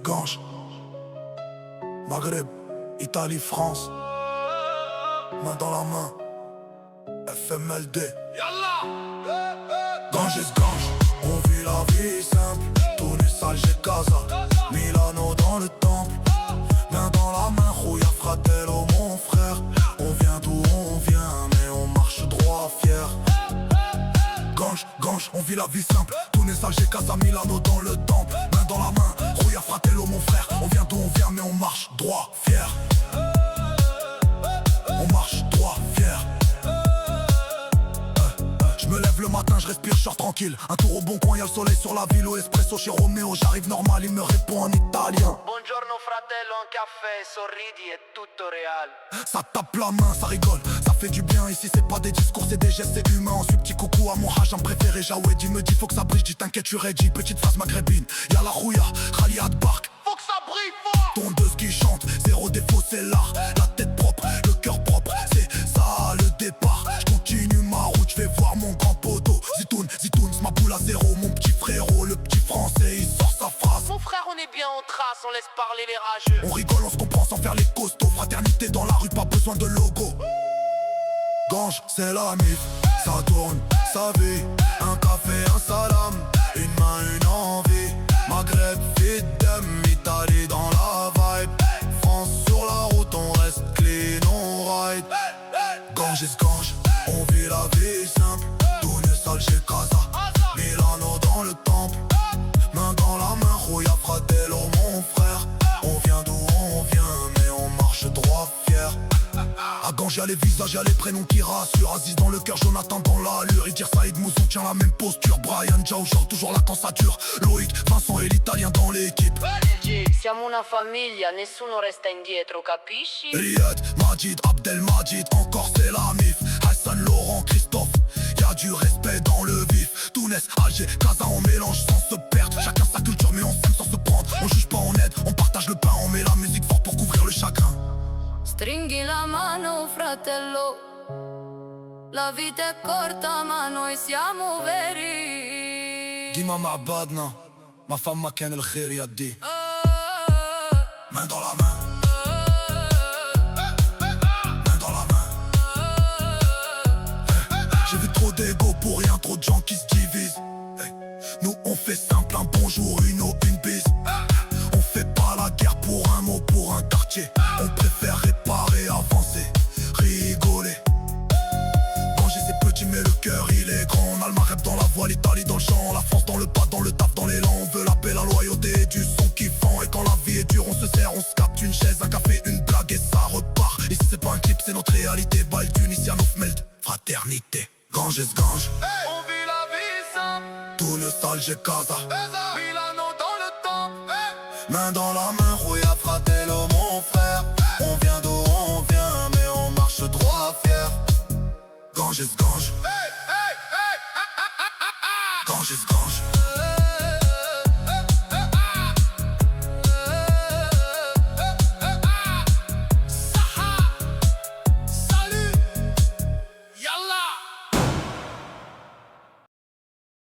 Gange, Maghreb, Italie, France, main dans la main, FMLD. Gange, on vit la vie simple, Tunis, Alger, Casa, Milano dans le temple, main dans la main, Rouya, fratello, mon frère. On vient d'où on vient, mais on marche droit, fier. Gange, on vit la vie simple, Tunis, Alger, Casa, Milano dans le temple, main dans la main, Rouya, fratello, mon frère. On vient d'où on vient, mais on marche droit, fier. On marche droit, fier. Je me lève le matin, je respire, je sors tranquille. Un tour au bon coin, y'a le soleil sur la ville. Au espresso chez Roméo, j'arrive normal, il me répond en italien. Buongiorno fratello, un caffè, sorridi, è tutto real. Ça tape la main, ça rigole, ça fait du bien. Ici c'est pas des discours, c'est des gestes, c'est humain. Ensuite petit coucou à mon hajam préféré, Jawed. Il me dit faut que ça brille, je dis t'inquiète, tu ready. Petite phrase maghrébine, y'a la rouilla, Khaliad Bark. Faut que ça brille fort. Tondeuse qui chante, zéro défaut c'est l'art. La tête propre, le cœur propre, c'est ça le départ. Je continue ma route, je vais voir mon grand poteau. Zitoun, ma boule à zéro, mon petit frérot. Le petit français, il sort sa phrase. Mon frère, on est bien en trace, on laisse parler les rageux. On rigole, on se comprend sans faire les costauds. Fraternité dans la rue, pas besoin de logo. Gange, c'est la mif, ça tourne, ça vit. Un café, un salam, une main, une envie. Maghreb, fit dem, Italie dans la vibe. France sur la route, on reste clean, on ride. Gange, on vit la vie simple. Tunis, Alger, Casa, Milano dans le temple, main dans la main, Rouya, fratello, mon frère. On vient d'où on vient, mais on marche droit, fier. À Gange, y'a les visages, y'a les prénoms qui rassurent. Aziz dans le cœur, Jonathan dans l'allure. Idir, Saïd, Moussou tient la même posture. Brian, Jao, toujours là quand ça dure. Loïc, Vincent et l'Italien dans l'équipe. Siamo una famiglia, nessuno resta indietro, capisci? Riyad, Majid, Abdelmajid, encore c'est la mif. Hassan, Laurent, Christophe, y'a du respect dans le vif. Tunis, Alger, Casa, on mélange sans se perdre. Chacun sa culture mais on s'aime sans se prendre. On juge pas, on aide, on partage le pain. On met la musique fort pour couvrir le chagrin. Stringhi la mano, fratello. La vita è corta, ma noi siamo veri. Dima ma'badna, ma femme ma ken el khair yaddi. Main dans la main. Main dans la main. J'ai vu trop d'ego pour rien, trop de gens qui se divisent. Nous on fait simple, un bonjour, une eau, une bise. On fait pas la guerre pour un mot, pour un quartier. On préfère réparer, avancer, rigoler. Manger c'est petit mais le cœur il est grand. On a le Maghreb dans la voie, l'Italie dans le champ, la France dans le pas, dans le taf, dans l'élan. On veut la paix, la loyauté et du son kiffant. Et quand la vie est dure on se sert, on se capte une chaise, un café, une blague et ça repart. Ici c'est pas un clip, c'est notre réalité. Bail Tunisiano, Fmeld, fraternité. Gange, On vit la vie simple, Tunis, Alger, Casa, Milano dans le temps. main dans la main.